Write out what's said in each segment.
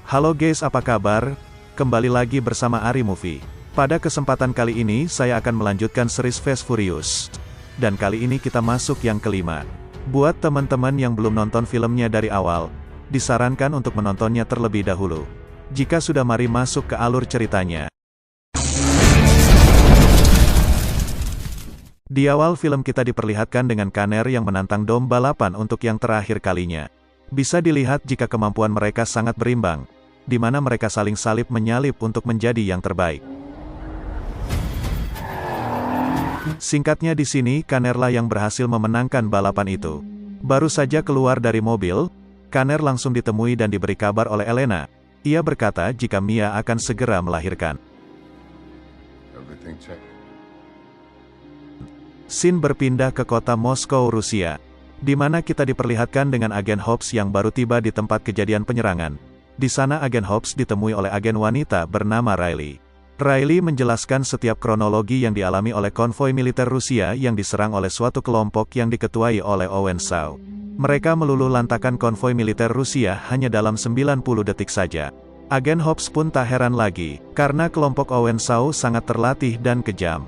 Halo guys, apa kabar? Kembali lagi bersama Ari Movie. Pada kesempatan kali ini saya akan melanjutkan series Fast Furious. Dan kali ini kita masuk yang kelima. Buat teman-teman yang belum nonton filmnya dari awal, disarankan untuk menontonnya terlebih dahulu. Jika sudah, mari masuk ke alur ceritanya. Di awal film kita diperlihatkan dengan Conner yang menantang Dom balapan untuk yang terakhir kalinya. Bisa dilihat jika kemampuan mereka sangat berimbang, di mana mereka saling salib menyalip untuk menjadi yang terbaik. Singkatnya di sini, Conner-lah yang berhasil memenangkan balapan itu. Baru saja keluar dari mobil, Conner langsung ditemui dan diberi kabar oleh Elena. Ia berkata jika Mia akan segera melahirkan. Scene berpindah ke kota Moskow, Rusia, di mana kita diperlihatkan dengan agen Hobbs yang baru tiba di tempat kejadian penyerangan. Di sana agen Hobbs ditemui oleh agen wanita bernama Riley. Riley menjelaskan setiap kronologi yang dialami oleh konvoi militer Rusia yang diserang oleh suatu kelompok yang diketuai oleh Owen Shaw. Mereka meluluh lantakan konvoi militer Rusia hanya dalam 90 detik saja. Agen Hobbs pun tak heran lagi, karena kelompok Owen Shaw sangat terlatih dan kejam.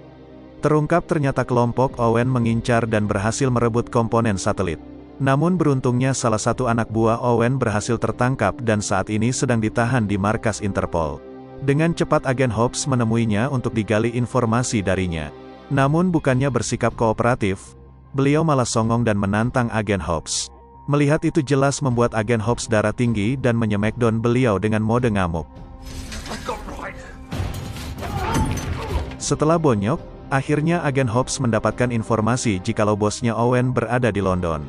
Terungkap ternyata kelompok Owen mengincar dan berhasil merebut komponen satelit. Namun beruntungnya salah satu anak buah Owen berhasil tertangkap dan saat ini sedang ditahan di markas Interpol. Dengan cepat agen Hobbs menemuinya untuk digali informasi darinya. Namun bukannya bersikap kooperatif, beliau malah songong dan menantang agen Hobbs. Melihat itu jelas membuat agen Hobbs darah tinggi dan menyemackdown beliau dengan mode ngamuk. Setelah bonyok, akhirnya agen Hobbs mendapatkan informasi jikalau bosnya Owen berada di London.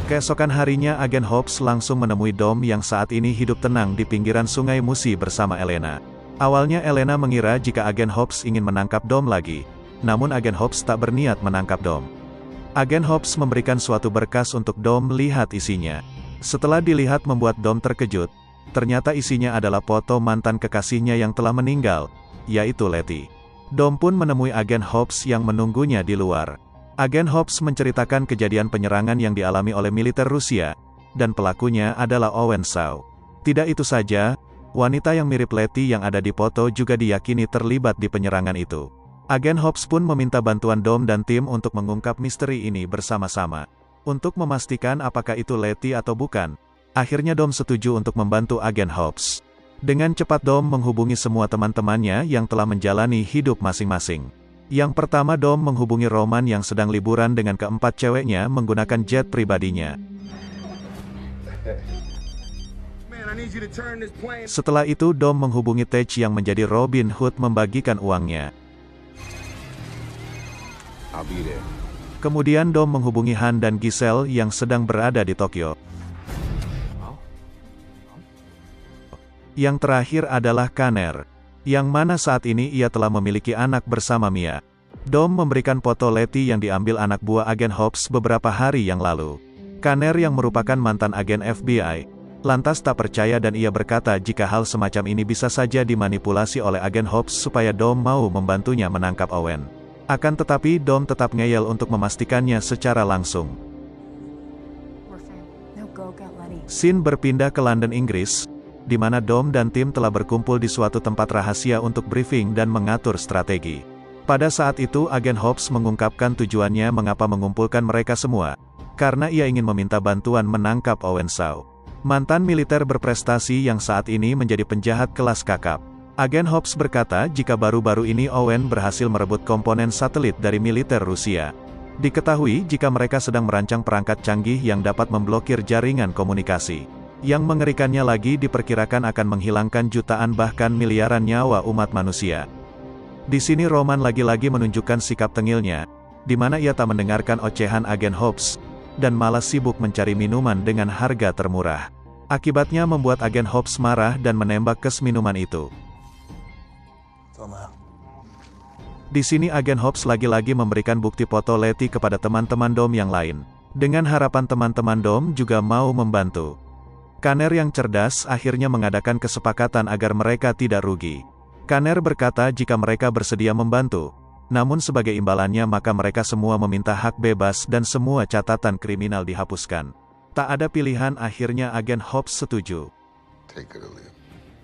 Keesokan harinya agen Hobbs langsung menemui Dom yang saat ini hidup tenang di pinggiran sungai Musi bersama Elena. Awalnya Elena mengira jika agen Hobbs ingin menangkap Dom lagi, namun agen Hobbs tak berniat menangkap Dom. Agen Hobbs memberikan suatu berkas untuk Dom lihat isinya. Setelah dilihat membuat Dom terkejut, ternyata isinya adalah foto mantan kekasihnya yang telah meninggal, yaitu Letty. Dom pun menemui agen Hobbs yang menunggunya di luar. Agen Hobbs menceritakan kejadian penyerangan yang dialami oleh militer Rusia, dan pelakunya adalah Owen Shaw. Tidak itu saja, wanita yang mirip Letty yang ada di foto juga diyakini terlibat di penyerangan itu. Agen Hobbs pun meminta bantuan Dom dan tim untuk mengungkap misteri ini bersama-sama. Untuk memastikan apakah itu Letty atau bukan, akhirnya Dom setuju untuk membantu agen Hobbs. Dengan cepat Dom menghubungi semua teman-temannya yang telah menjalani hidup masing-masing. Yang pertama Dom menghubungi Roman yang sedang liburan dengan keempat ceweknya menggunakan jet pribadinya. Setelah itu Dom menghubungi Tej yang menjadi Robin Hood membagikan uangnya. Kemudian Dom menghubungi Han dan Giselle yang sedang berada di Tokyo. Yang terakhir adalah Conner, yang mana saat ini ia telah memiliki anak bersama Mia. Dom memberikan foto Letty yang diambil anak buah agen Hobbs beberapa hari yang lalu. Conner yang merupakan mantan agen FBI, lantas tak percaya dan ia berkata jika hal semacam ini bisa saja dimanipulasi oleh agen Hobbs supaya Dom mau membantunya menangkap Owen. Akan tetapi Dom tetap ngeyel untuk memastikannya secara langsung. Scene berpindah ke London, Inggris, di mana Dom dan tim telah berkumpul di suatu tempat rahasia untuk briefing dan mengatur strategi. Pada saat itu agen Hobbs mengungkapkan tujuannya mengapa mengumpulkan mereka semua, karena ia ingin meminta bantuan menangkap Owen Shaw, mantan militer berprestasi yang saat ini menjadi penjahat kelas kakap. Agen Hobbs berkata jika baru-baru ini Owen berhasil merebut komponen satelit dari militer Rusia. Diketahui jika mereka sedang merancang perangkat canggih yang dapat memblokir jaringan komunikasi. Yang mengerikannya lagi diperkirakan akan menghilangkan jutaan bahkan miliaran nyawa umat manusia. Di sini Roman lagi-lagi menunjukkan sikap tengilnya, di mana ia tak mendengarkan ocehan agen Hobbs, dan malah sibuk mencari minuman dengan harga termurah. Akibatnya membuat agen Hobbs marah dan menembak kes minuman itu. Di sini agen Hobbs lagi-lagi memberikan bukti foto Letty kepada teman-teman Dom yang lain, dengan harapan teman-teman Dom juga mau membantu. Conner yang cerdas akhirnya mengadakan kesepakatan agar mereka tidak rugi. Conner berkata jika mereka bersedia membantu, namun sebagai imbalannya maka mereka semua meminta hak bebas dan semua catatan kriminal dihapuskan. Tak ada pilihan, akhirnya agen Hobbs setuju. Take it or leave.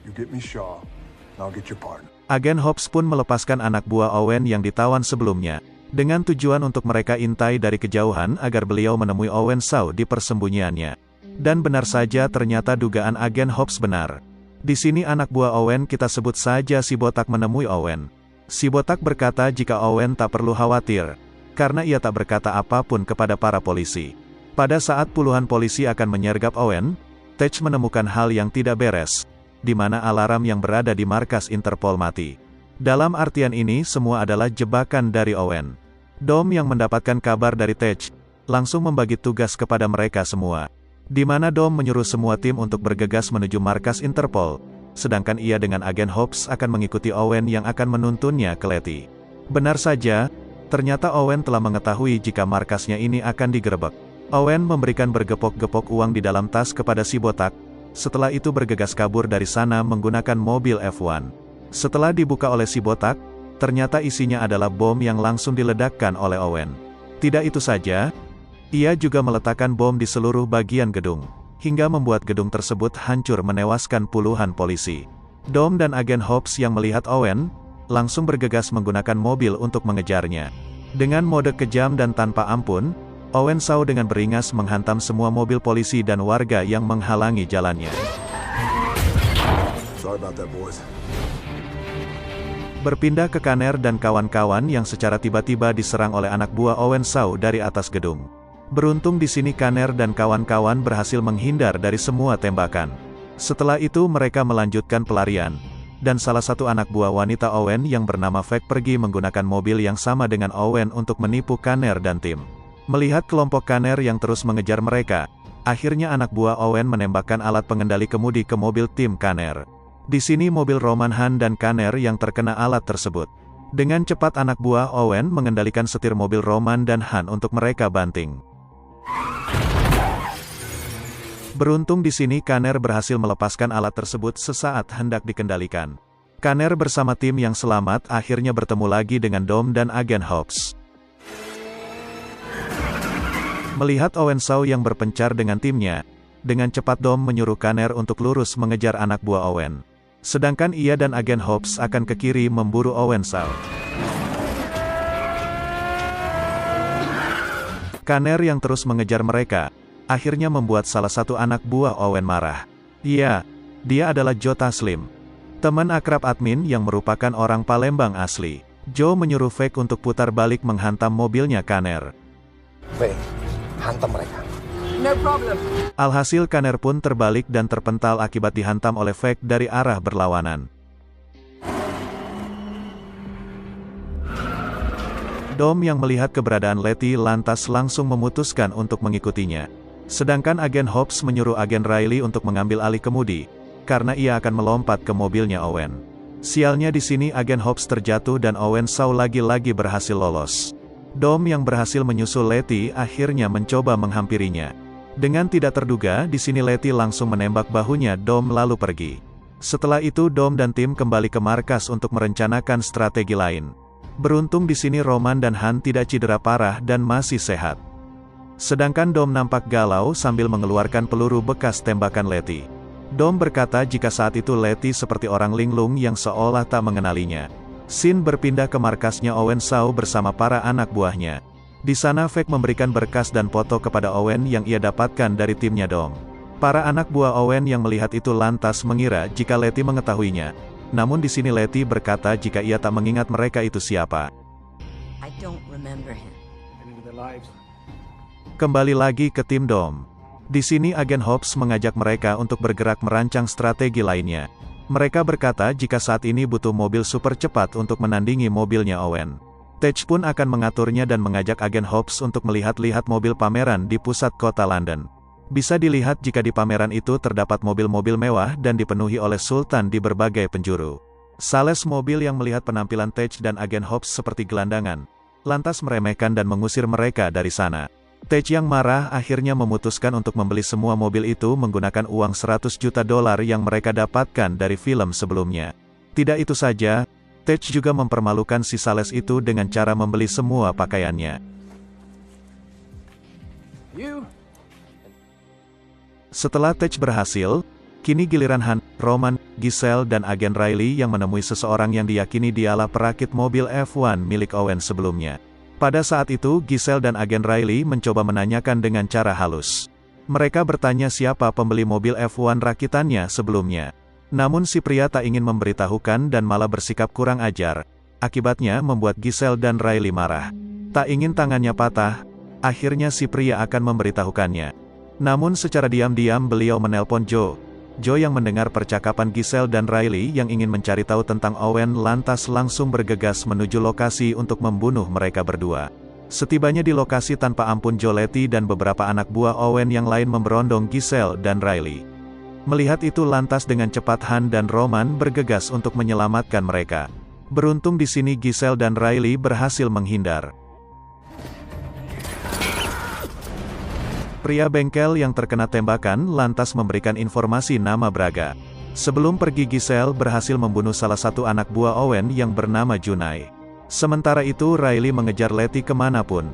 You get me Shaw, and I'll get your partner. Agen Hobbs pun melepaskan anak buah Owen yang ditawan sebelumnya, dengan tujuan untuk mereka intai dari kejauhan agar beliau menemui Owen Shaw di persembunyiannya. Dan benar saja, ternyata dugaan agen Hobbs benar. Di sini anak buah Owen, kita sebut saja si botak, menemui Owen. Si botak berkata jika Owen tak perlu khawatir, karena ia tak berkata apapun kepada para polisi. Pada saat puluhan polisi akan menyergap Owen, Tej menemukan hal yang tidak beres, di mana alarm yang berada di markas Interpol mati. Dalam artian ini semua adalah jebakan dari Owen. Dom yang mendapatkan kabar dari Tej, langsung membagi tugas kepada mereka semua. Di mana Dom menyuruh semua tim untuk bergegas menuju markas Interpol, sedangkan ia dengan agen Hobbs akan mengikuti Owen yang akan menuntunnya ke Letty. Benar saja, ternyata Owen telah mengetahui jika markasnya ini akan digerebek. Owen memberikan bergepok-gepok uang di dalam tas kepada si botak, setelah itu bergegas kabur dari sana menggunakan mobil F1. Setelah dibuka oleh si botak, ternyata isinya adalah bom yang langsung diledakkan oleh Owen. Tidak itu saja, ia juga meletakkan bom di seluruh bagian gedung, hingga membuat gedung tersebut hancur menewaskan puluhan polisi. Dom dan agen Hobbs yang melihat Owen, langsung bergegas menggunakan mobil untuk mengejarnya. Dengan mode kejam dan tanpa ampun, Owen Shaw dengan beringas menghantam semua mobil polisi dan warga yang menghalangi jalannya. Sorry about that, boys. Berpindah ke Kanner dan kawan-kawan yang secara tiba-tiba diserang oleh anak buah Owen Shaw dari atas gedung. Beruntung di sini Kanner dan kawan-kawan berhasil menghindar dari semua tembakan. Setelah itu mereka melanjutkan pelarian, dan salah satu anak buah wanita Owen yang bernama Fek pergi menggunakan mobil yang sama dengan Owen untuk menipu Kanner dan tim. Melihat kelompok Kanner yang terus mengejar mereka, akhirnya anak buah Owen menembakkan alat pengendali kemudi ke mobil tim Kanner. Di sini mobil Roman Han dan Kanner yang terkena alat tersebut. Dengan cepat anak buah Owen mengendalikan setir mobil Roman dan Han untuk mereka banting. Beruntung di sini Kanner berhasil melepaskan alat tersebut sesaat hendak dikendalikan. Kanner bersama tim yang selamat akhirnya bertemu lagi dengan Dom dan agen Hobbs. Melihat Owen Shaw yang berpencar dengan timnya, dengan cepat Dom menyuruh Kanner untuk lurus mengejar anak buah Owen. Sedangkan ia dan agen Hobbs akan ke kiri memburu Owen Shaw. Kanner yang terus mengejar mereka, akhirnya membuat salah satu anak buah Owen marah. Iya, dia adalah Joe Taslim, teman akrab admin yang merupakan orang Palembang asli. Joe menyuruh Fake untuk putar balik menghantam mobilnya Kanner. Fake, hantam mereka. No problem. Alhasil Kanner pun terbalik dan terpental akibat dihantam oleh Fake dari arah berlawanan. Dom yang melihat keberadaan Letty lantas langsung memutuskan untuk mengikutinya. Sedangkan agen Hobbs menyuruh agen Riley untuk mengambil alih kemudi, karena ia akan melompat ke mobilnya Owen. Sialnya di sini agen Hobbs terjatuh dan Owen Shaw lagi-lagi berhasil lolos. Dom yang berhasil menyusul Letty akhirnya mencoba menghampirinya. Dengan tidak terduga, di sini Letty langsung menembak bahunya Dom lalu pergi. Setelah itu Dom dan tim kembali ke markas untuk merencanakan strategi lain. Beruntung di sini Roman dan Han tidak cedera parah dan masih sehat. Sedangkan Dom nampak galau sambil mengeluarkan peluru bekas tembakan Letty. Dom berkata jika saat itu Letty seperti orang linglung yang seolah tak mengenalinya. Sin berpindah ke markasnya Owen Shaw bersama para anak buahnya. Di sana Fake memberikan berkas dan foto kepada Owen yang ia dapatkan dari timnya Dom. Para anak buah Owen yang melihat itu lantas mengira jika Letty mengetahuinya. Namun di sini Letty berkata jika ia tak mengingat mereka itu siapa. I don't remember him. Kembali lagi ke tim Dom. Di sini agen Hobbs mengajak mereka untuk bergerak merancang strategi lainnya. Mereka berkata jika saat ini butuh mobil super cepat untuk menandingi mobilnya Owen. Tej pun akan mengaturnya dan mengajak agen Hobbs untuk melihat-lihat mobil pameran di pusat kota London. Bisa dilihat jika di pameran itu terdapat mobil-mobil mewah dan dipenuhi oleh sultan di berbagai penjuru. Sales mobil yang melihat penampilan Tej dan agen Hobbs seperti gelandangan, lantas meremehkan dan mengusir mereka dari sana. Tej yang marah akhirnya memutuskan untuk membeli semua mobil itu menggunakan uang $100 juta yang mereka dapatkan dari film sebelumnya. Tidak itu saja, Tej juga mempermalukan si Sales itu dengan cara membeli semua pakaiannya. Setelah Tej berhasil, kini giliran Han, Roman, Giselle dan agen Riley yang menemui seseorang yang diyakini dialah perakit mobil F1 milik Owen sebelumnya. Pada saat itu Giselle dan agen Riley mencoba menanyakan dengan cara halus. Mereka bertanya siapa pembeli mobil F1 rakitannya sebelumnya. Namun si pria tak ingin memberitahukan dan malah bersikap kurang ajar. Akibatnya membuat Giselle dan Riley marah. Tak ingin tangannya patah, akhirnya si pria akan memberitahukannya. Namun secara diam-diam beliau menelpon Joe. Joe yang mendengar percakapan Giselle dan Riley yang ingin mencari tahu tentang Owen lantas langsung bergegas menuju lokasi untuk membunuh mereka berdua. Setibanya di lokasi tanpa ampun Joe, Letty dan beberapa anak buah Owen yang lain memberondong Giselle dan Riley. Melihat itu lantas dengan cepat Han dan Roman bergegas untuk menyelamatkan mereka. Beruntung di sini Giselle dan Riley berhasil menghindar. Pria bengkel yang terkena tembakan lantas memberikan informasi nama Braga. Sebelum pergi Giselle berhasil membunuh salah satu anak buah Owen yang bernama Junai. Sementara itu Riley mengejar Letty kemanapun.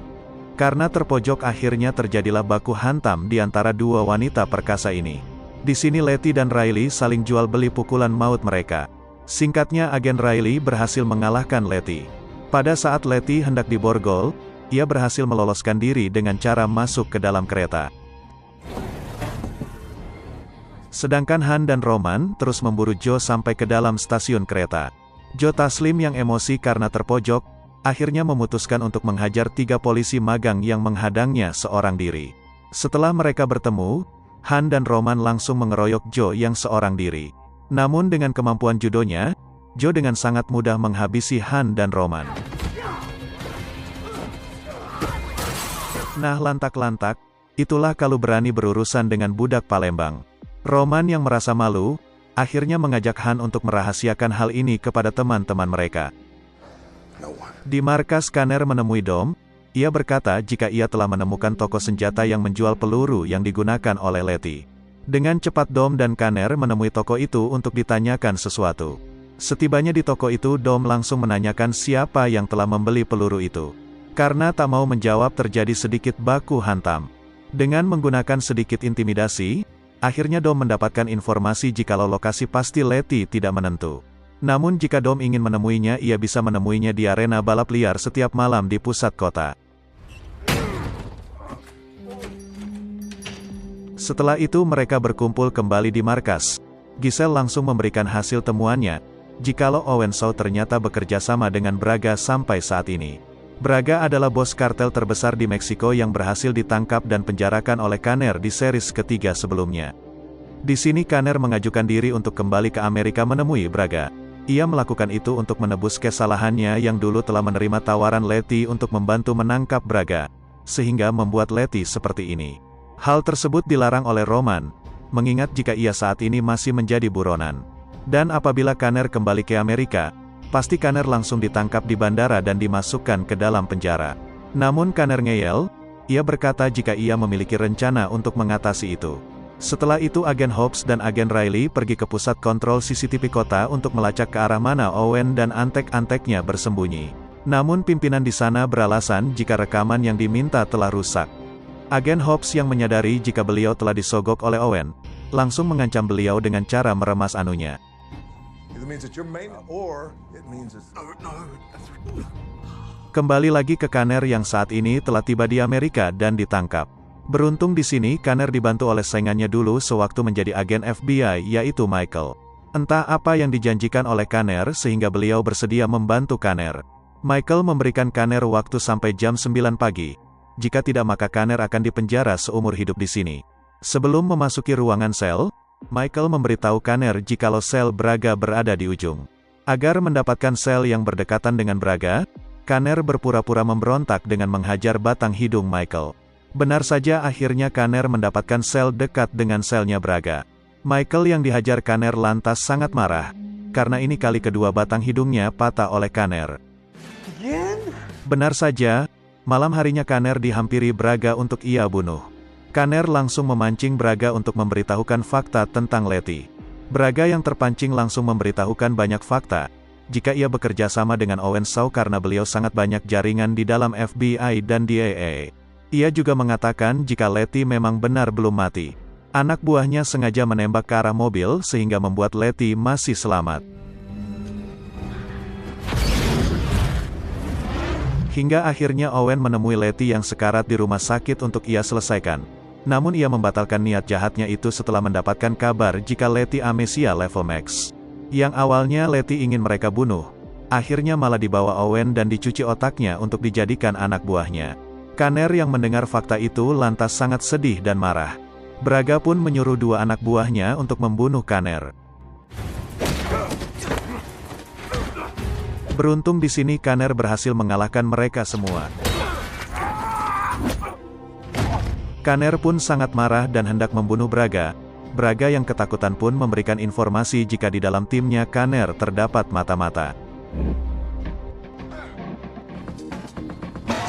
Karena terpojok akhirnya terjadilah baku hantam di antara dua wanita perkasa ini. Di sini Letty dan Riley saling jual beli pukulan maut mereka. Singkatnya agen Riley berhasil mengalahkan Letty. Pada saat Letty hendak diborgol, ia berhasil meloloskan diri dengan cara masuk ke dalam kereta. Sedangkan Han dan Roman terus memburu Joe sampai ke dalam stasiun kereta. Joe Taslim yang emosi karena terpojok, akhirnya memutuskan untuk menghajar 3 polisi magang yang menghadangnya seorang diri. Setelah mereka bertemu, Han dan Roman langsung mengeroyok Joe yang seorang diri. Namun dengan kemampuan judonya, Joe dengan sangat mudah menghabisi Han dan Roman. Nah lantak-lantak, itulah kalau berani berurusan dengan budak Palembang. Roman yang merasa malu, akhirnya mengajak Han untuk merahasiakan hal ini kepada teman-teman mereka. Di markas Kanner menemui Dom, ia berkata jika ia telah menemukan toko senjata yang menjual peluru yang digunakan oleh Letty. Dengan cepat Dom dan Kanner menemui toko itu untuk ditanyakan sesuatu. Setibanya di toko itu Dom langsung menanyakan siapa yang telah membeli peluru itu. Karena tak mau menjawab terjadi sedikit baku hantam. Dengan menggunakan sedikit intimidasi, akhirnya Dom mendapatkan informasi jikalau lokasi pasti Letty tidak menentu. Namun jika Dom ingin menemuinya ia bisa menemuinya di arena balap liar setiap malam di pusat kota. Setelah itu mereka berkumpul kembali di markas. Giselle langsung memberikan hasil temuannya, jikalau Owen Shaw ternyata bekerja sama dengan Braga sampai saat ini. Braga adalah bos kartel terbesar di Meksiko yang berhasil ditangkap dan penjarakan oleh Kanner di series ketiga sebelumnya. Di sini Kanner mengajukan diri untuk kembali ke Amerika menemui Braga. Ia melakukan itu untuk menebus kesalahannya yang dulu telah menerima tawaran Letty untuk membantu menangkap Braga, sehingga membuat Letty seperti ini. Hal tersebut dilarang oleh Roman, mengingat jika ia saat ini masih menjadi buronan. Dan apabila Kanner kembali ke Amerika, pasti Kanner langsung ditangkap di bandara dan dimasukkan ke dalam penjara. Namun Kanner ngeyel, ia berkata jika ia memiliki rencana untuk mengatasi itu. Setelah itu agen Hobbs dan agen Riley pergi ke pusat kontrol CCTV kota untuk melacak ke arah mana Owen dan antek-anteknya bersembunyi. Namun pimpinan di sana beralasan jika rekaman yang diminta telah rusak. Agen Hobbs yang menyadari jika beliau telah disogok oleh Owen, langsung mengancam beliau dengan cara meremas anunya. Kembali lagi ke Kanner yang saat ini telah tiba di Amerika dan ditangkap. Beruntung di sini Kanner dibantu oleh saingannya dulu sewaktu menjadi agen FBI yaitu Michael. Entah apa yang dijanjikan oleh Kanner sehingga beliau bersedia membantu Kanner. Michael memberikan Kanner waktu sampai jam 9 pagi. Jika tidak maka Kanner akan dipenjara seumur hidup di sini. Sebelum memasuki ruangan sel, Michael memberitahu Kanner jikalau sel Braga berada di ujung. Agar mendapatkan sel yang berdekatan dengan Braga, Kanner berpura-pura memberontak dengan menghajar batang hidung Michael. Benar saja akhirnya Kanner mendapatkan sel dekat dengan selnya Braga. Michael yang dihajar Kanner lantas sangat marah, karena ini kali kedua batang hidungnya patah oleh Kanner. Benar saja, malam harinya Kanner dihampiri Braga untuk ia bunuh. Kanner langsung memancing Braga untuk memberitahukan fakta tentang Letty. Braga yang terpancing langsung memberitahukan banyak fakta, jika ia bekerja sama dengan Owen Shaw karena beliau sangat banyak jaringan di dalam FBI dan DEA. Ia juga mengatakan jika Letty memang benar belum mati. Anak buahnya sengaja menembak ke arah mobil sehingga membuat Letty masih selamat. Hingga akhirnya Owen menemui Letty yang sekarat di rumah sakit untuk ia selesaikan. Namun ia membatalkan niat jahatnya itu setelah mendapatkan kabar jika Letty amnesia level max. Yang awalnya Letty ingin mereka bunuh, akhirnya malah dibawa Owen dan dicuci otaknya untuk dijadikan anak buahnya. Kanner yang mendengar fakta itu lantas sangat sedih dan marah. Braga pun menyuruh dua anak buahnya untuk membunuh Kanner. Beruntung di sini Kanner berhasil mengalahkan mereka semua. Kanner pun sangat marah dan hendak membunuh Braga. Braga yang ketakutan pun memberikan informasi jika di dalam timnya Kanner terdapat mata-mata.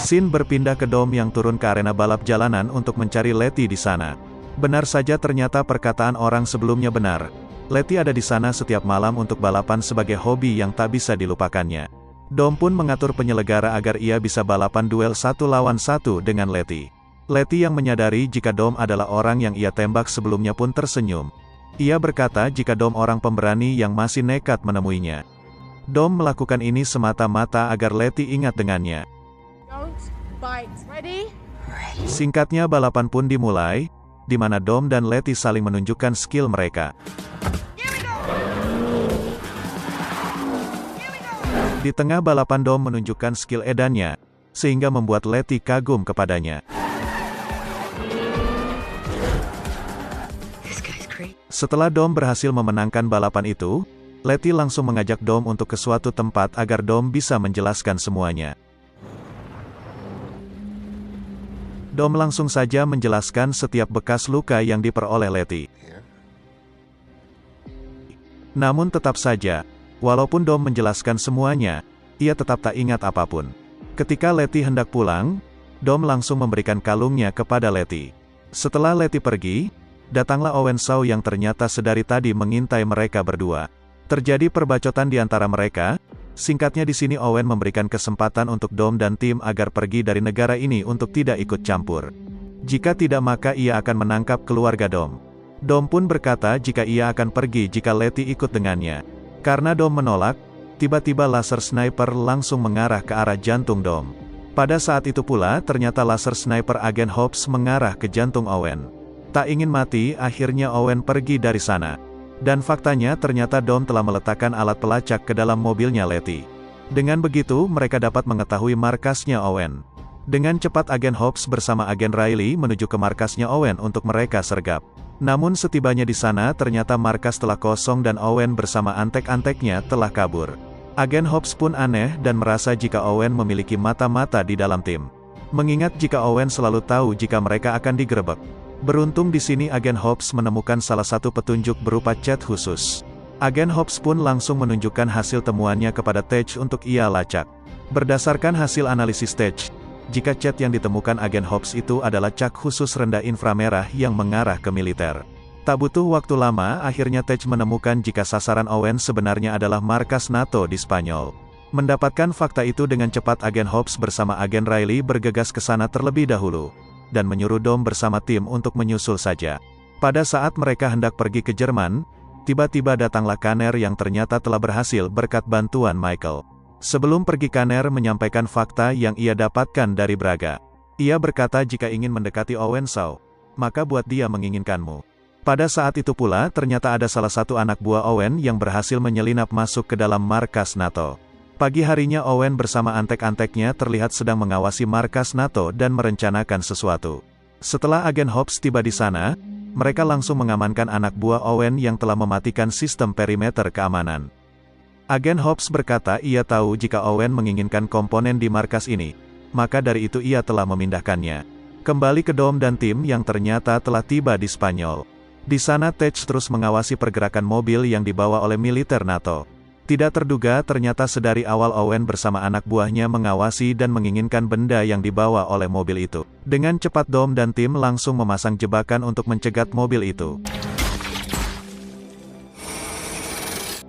Scene berpindah ke Dom yang turun ke arena balap jalanan untuk mencari Letty di sana. Benar saja ternyata perkataan orang sebelumnya benar. Letty ada di sana setiap malam untuk balapan sebagai hobi yang tak bisa dilupakannya. Dom pun mengatur penyelenggara agar ia bisa balapan duel 1 lawan 1 dengan Letty. Letty yang menyadari jika Dom adalah orang yang ia tembak sebelumnya pun tersenyum. Ia berkata jika Dom orang pemberani yang masih nekat menemuinya. Dom melakukan ini semata-mata agar Letty ingat dengannya. Don't bite. Ready? Singkatnya balapan pun dimulai, di mana Dom dan Letty saling menunjukkan skill mereka. Di tengah balapan Dom menunjukkan skill edannya, sehingga membuat Letty kagum kepadanya. Setelah Dom berhasil memenangkan balapan itu, Letty langsung mengajak Dom untuk ke suatu tempat agar Dom bisa menjelaskan semuanya. Dom langsung saja menjelaskan setiap bekas luka yang diperoleh Letty. Namun tetap saja, walaupun Dom menjelaskan semuanya, ia tetap tak ingat apapun. Ketika Letty hendak pulang, Dom langsung memberikan kalungnya kepada Letty. Setelah Letty pergi, datanglah Owen Shaw yang ternyata sedari tadi mengintai mereka berdua. Terjadi perbacotan di antara mereka. Singkatnya di sini Owen memberikan kesempatan untuk Dom dan tim agar pergi dari negara ini untuk tidak ikut campur. Jika tidak maka ia akan menangkap keluarga Dom. Dom pun berkata jika ia akan pergi jika Letty ikut dengannya. Karena Dom menolak, tiba-tiba laser sniper langsung mengarah ke arah jantung Dom. Pada saat itu pula ternyata laser sniper agen Hobbs mengarah ke jantung Owen. Tak ingin mati, akhirnya Owen pergi dari sana. Dan faktanya ternyata Dom telah meletakkan alat pelacak ke dalam mobilnya Letty. Dengan begitu mereka dapat mengetahui markasnya Owen. Dengan cepat agen Hobbs bersama agen Riley menuju ke markasnya Owen untuk mereka sergap. Namun setibanya di sana ternyata markas telah kosong dan Owen bersama antek-anteknya telah kabur. Agen Hobbs pun aneh dan merasa jika Owen memiliki mata-mata di dalam tim. Mengingat jika Owen selalu tahu jika mereka akan digerebek. Beruntung di sini agen Hobbs menemukan salah satu petunjuk berupa chat khusus. Agen Hobbs pun langsung menunjukkan hasil temuannya kepada Tej untuk ia lacak. Berdasarkan hasil analisis Tej, jika chat yang ditemukan agen Hobbs itu adalah chat khusus rendah inframerah yang mengarah ke militer. Tak butuh waktu lama akhirnya Tej menemukan jika sasaran Owen sebenarnya adalah markas NATO di Spanyol. Mendapatkan fakta itu dengan cepat agen Hobbs bersama agen Riley bergegas ke sana terlebih dahulu. Dan menyuruh Dom bersama tim untuk menyusul saja. Pada saat mereka hendak pergi ke Jerman, tiba-tiba datanglah Kanner yang ternyata telah berhasil berkat bantuan Michael. Sebelum pergi Kanner menyampaikan fakta yang ia dapatkan dari Braga. Ia berkata jika ingin mendekati Owen Shaw, maka buat dia menginginkanmu. Pada saat itu pula ternyata ada salah satu anak buah Owen yang berhasil menyelinap masuk ke dalam markas NATO. Pagi harinya Owen bersama antek-anteknya terlihat sedang mengawasi markas NATO dan merencanakan sesuatu. Setelah agen Hobbs tiba di sana, mereka langsung mengamankan anak buah Owen yang telah mematikan sistem perimeter keamanan. Agen Hobbs berkata ia tahu jika Owen menginginkan komponen di markas ini, maka dari itu ia telah memindahkannya. Kembali ke Dom dan tim yang ternyata telah tiba di Spanyol. Di sana Tej terus mengawasi pergerakan mobil yang dibawa oleh militer NATO. Tidak terduga ternyata sedari awal Owen bersama anak buahnya mengawasi dan menginginkan benda yang dibawa oleh mobil itu. Dengan cepat Dom dan tim langsung memasang jebakan untuk mencegat mobil itu.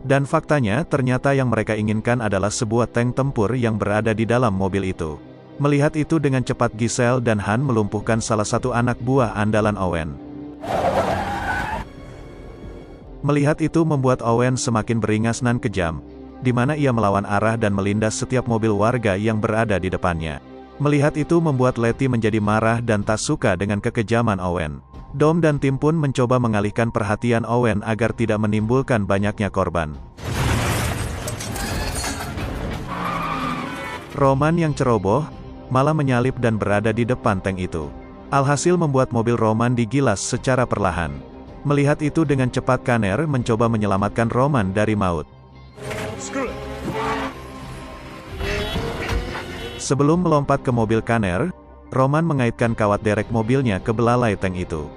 Dan faktanya ternyata yang mereka inginkan adalah sebuah tank tempur yang berada di dalam mobil itu. Melihat itu dengan cepat Giselle dan Han melumpuhkan salah satu anak buah andalan Owen. Melihat itu membuat Owen semakin beringas dan kejam, di mana ia melawan arah dan melindas setiap mobil warga yang berada di depannya. Melihat itu membuat Letty menjadi marah dan tak suka dengan kekejaman Owen. Dom dan tim pun mencoba mengalihkan perhatian Owen agar tidak menimbulkan banyaknya korban. Roman yang ceroboh, malah menyalip dan berada di depan tank itu. Alhasil membuat mobil Roman digilas secara perlahan. Melihat itu dengan cepat Kanner mencoba menyelamatkan Roman dari maut. Sebelum melompat ke mobil Kanner, Roman mengaitkan kawat derek mobilnya ke belalai tank itu.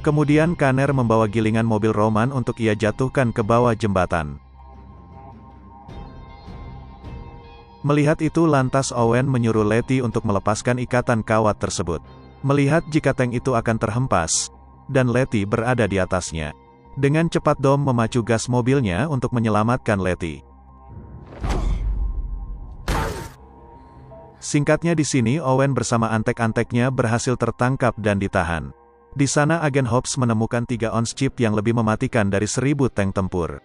Kemudian Kanner membawa gilingan mobil Roman untuk ia jatuhkan ke bawah jembatan. Melihat itu lantas Owen menyuruh Letty untuk melepaskan ikatan kawat tersebut. Melihat jika tank itu akan terhempas, dan Letty berada di atasnya. Dengan cepat Dom memacu gas mobilnya untuk menyelamatkan Letty. Singkatnya di sini Owen bersama antek-anteknya berhasil tertangkap dan ditahan. Di sana agen Hobbs menemukan 3 ounce chip yang lebih mematikan dari 1000 tank tempur.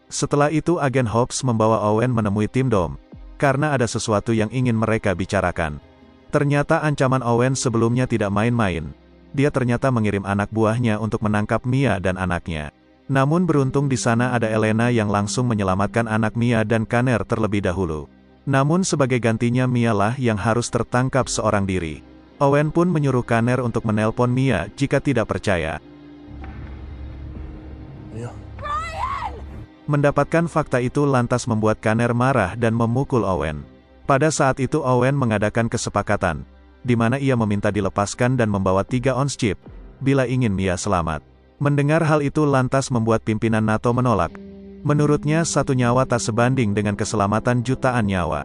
Setelah itu agen Hobbs membawa Owen menemui tim Dom, karena ada sesuatu yang ingin mereka bicarakan. Ternyata ancaman Owen sebelumnya tidak main-main. Dia ternyata mengirim anak buahnya untuk menangkap Mia dan anaknya. Namun beruntung di sana ada Elena yang langsung menyelamatkan anak Mia dan Kanner terlebih dahulu. Namun sebagai gantinya Mia lah yang harus tertangkap seorang diri. Owen pun menyuruh Kanner untuk menelpon Mia jika tidak percaya. Mia? Mendapatkan fakta itu lantas membuat Kanner marah dan memukul Owen. Pada saat itu Owen mengadakan kesepakatan, di mana ia meminta dilepaskan dan membawa 3 ounce chip, bila ingin Mia selamat. Mendengar hal itu lantas membuat pimpinan NATO menolak. Menurutnya satu nyawa tak sebanding dengan keselamatan jutaan nyawa.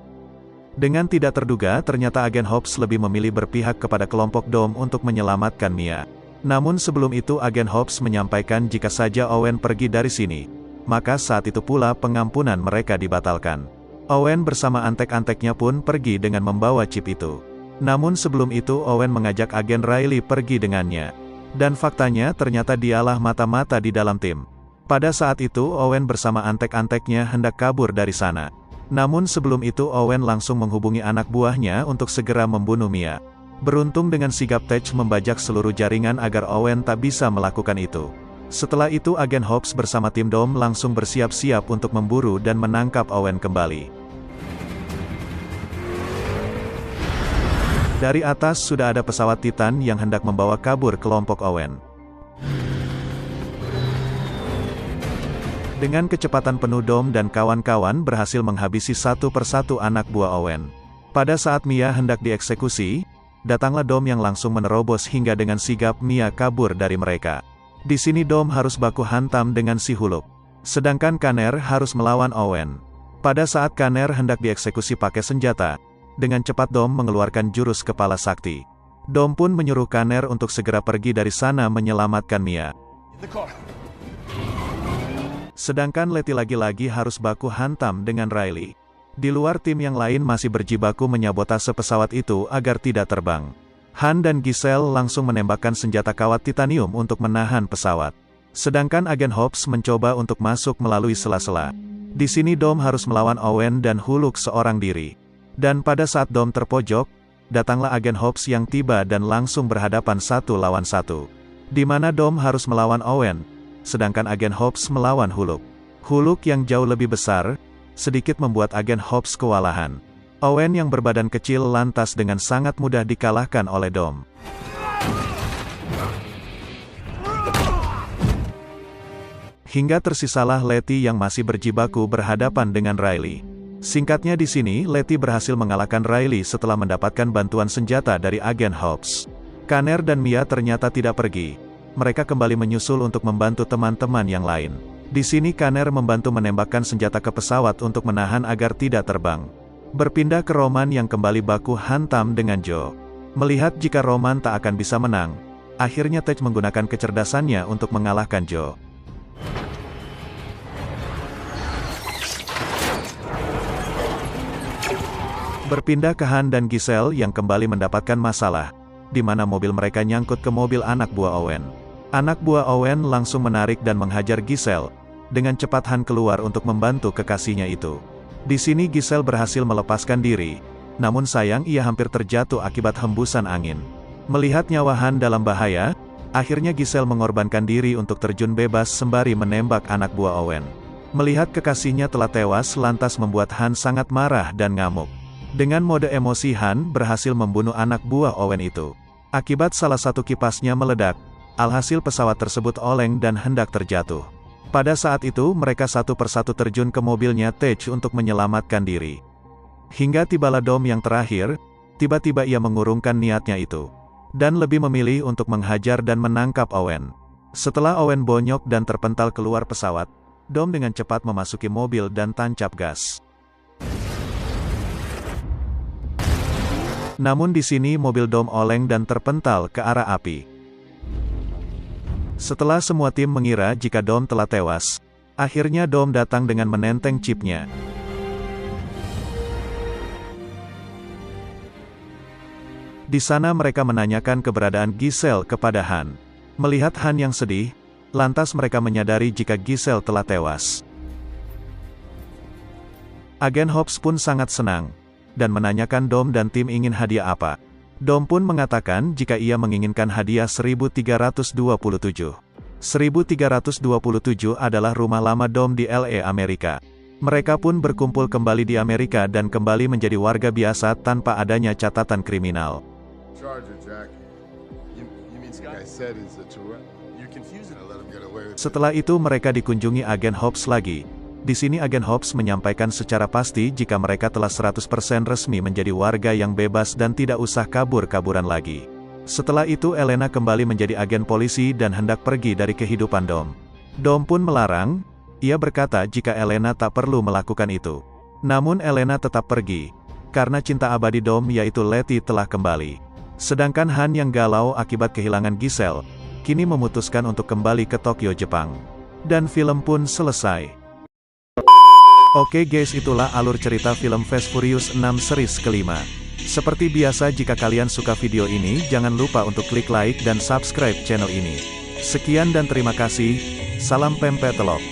Dengan tidak terduga ternyata agen Hobbs lebih memilih berpihak kepada kelompok Dom untuk menyelamatkan Mia. Namun sebelum itu agen Hobbs menyampaikan jika saja Owen pergi dari sini, maka saat itu pula pengampunan mereka dibatalkan. Owen bersama antek-anteknya pun pergi dengan membawa chip itu. Namun sebelum itu Owen mengajak agen Riley pergi dengannya. Dan faktanya ternyata dialah mata-mata di dalam tim. Pada saat itu Owen bersama antek-anteknya hendak kabur dari sana. Namun sebelum itu Owen langsung menghubungi anak buahnya untuk segera membunuh Mia. Beruntung dengan sigap Tej membajak seluruh jaringan agar Owen tak bisa melakukan itu. Setelah itu agen Hobbs bersama tim Dom langsung bersiap-siap untuk memburu dan menangkap Owen kembali. Dari atas sudah ada pesawat Titan yang hendak membawa kabur kelompok Owen. Dengan kecepatan penuh Dom dan kawan-kawan berhasil menghabisi satu persatu anak buah Owen. Pada saat Mia hendak dieksekusi, datanglah Dom yang langsung menerobos hingga dengan sigap Mia kabur dari mereka. Di sini Dom harus baku hantam dengan si Huluk. Sedangkan Kanner harus melawan Owen. Pada saat Kanner hendak dieksekusi pakai senjata, dengan cepat Dom mengeluarkan jurus kepala sakti. Dom pun menyuruh Kanner untuk segera pergi dari sana menyelamatkan Mia. Sedangkan Letty lagi-lagi harus baku hantam dengan Riley. Di luar tim yang lain masih berjibaku menyabotase pesawat itu agar tidak terbang. Han dan Giselle langsung menembakkan senjata kawat titanium untuk menahan pesawat. Sedangkan agen Hobbs mencoba untuk masuk melalui sela-sela. Di sini Dom harus melawan Owen dan Huluk seorang diri. Dan pada saat Dom terpojok, datanglah agen Hobbs yang tiba dan langsung berhadapan 1 lawan 1. Di mana Dom harus melawan Owen, sedangkan agen Hobbs melawan Huluk. Huluk yang jauh lebih besar, sedikit membuat agen Hobbs kewalahan. Owen yang berbadan kecil lantas dengan sangat mudah dikalahkan oleh Dom. Hingga tersisalah Letty yang masih berjibaku berhadapan dengan Riley. Singkatnya di sini Letty berhasil mengalahkan Riley setelah mendapatkan bantuan senjata dari agen Hobbs. Kanner dan Mia ternyata tidak pergi. Mereka kembali menyusul untuk membantu teman-teman yang lain. Di sini Kanner membantu menembakkan senjata ke pesawat untuk menahan agar tidak terbang. Berpindah ke Roman yang kembali baku hantam dengan Joe. Melihat jika Roman tak akan bisa menang, akhirnya Tej menggunakan kecerdasannya untuk mengalahkan Joe. Berpindah ke Han dan Giselle yang kembali mendapatkan masalah. di mana mobil mereka nyangkut ke mobil anak buah Owen. Anak buah Owen langsung menarik dan menghajar Giselle. Dengan cepat Han keluar untuk membantu kekasihnya itu. Di sini Giselle berhasil melepaskan diri, namun sayang ia hampir terjatuh akibat hembusan angin. Melihat nyawa Han dalam bahaya, akhirnya Giselle mengorbankan diri untuk terjun bebas sembari menembak anak buah Owen. Melihat kekasihnya telah tewas lantas membuat Han sangat marah dan ngamuk. Dengan mode emosi Han berhasil membunuh anak buah Owen itu. Akibat salah satu kipasnya meledak, alhasil pesawat tersebut oleng dan hendak terjatuh. Pada saat itu mereka satu persatu terjun ke mobilnya Tej untuk menyelamatkan diri. Hingga tibalah Dom yang terakhir, tiba-tiba ia mengurungkan niatnya itu. Dan lebih memilih untuk menghajar dan menangkap Owen. Setelah Owen bonyok dan terpental keluar pesawat, Dom dengan cepat memasuki mobil dan tancap gas. Namun di sini mobil Dom oleng dan terpental ke arah api. Setelah semua tim mengira jika Dom telah tewas, akhirnya Dom datang dengan menenteng chipnya. Di sana mereka menanyakan keberadaan Giselle kepada Han. Melihat Han yang sedih, lantas mereka menyadari jika Giselle telah tewas. Agen Hobbs pun sangat senang, dan menanyakan Dom dan tim ingin hadiah apa. Dom pun mengatakan jika ia menginginkan hadiah 1327. 1327 adalah rumah lama Dom di LA, Amerika. Mereka pun berkumpul kembali di Amerika dan kembali menjadi warga biasa tanpa adanya catatan kriminal. Setelah itu mereka dikunjungi agen Hobbs lagi. Di sini agen Hobbs menyampaikan secara pasti jika mereka telah 100% resmi menjadi warga yang bebas dan tidak usah kabur-kaburan lagi. Setelah itu Elena kembali menjadi agen polisi dan hendak pergi dari kehidupan Dom. Dom pun melarang, ia berkata jika Elena tak perlu melakukan itu. Namun Elena tetap pergi, karena cinta abadi Dom yaitu Letty telah kembali. Sedangkan Han yang galau akibat kehilangan Giselle, kini memutuskan untuk kembali ke Tokyo, Jepang. Dan film pun selesai. Oke guys, itulah alur cerita film Fast Furious 6 series kelima. Seperti biasa jika kalian suka video ini jangan lupa untuk klik like dan subscribe channel ini. Sekian dan terima kasih, salam pempek telok.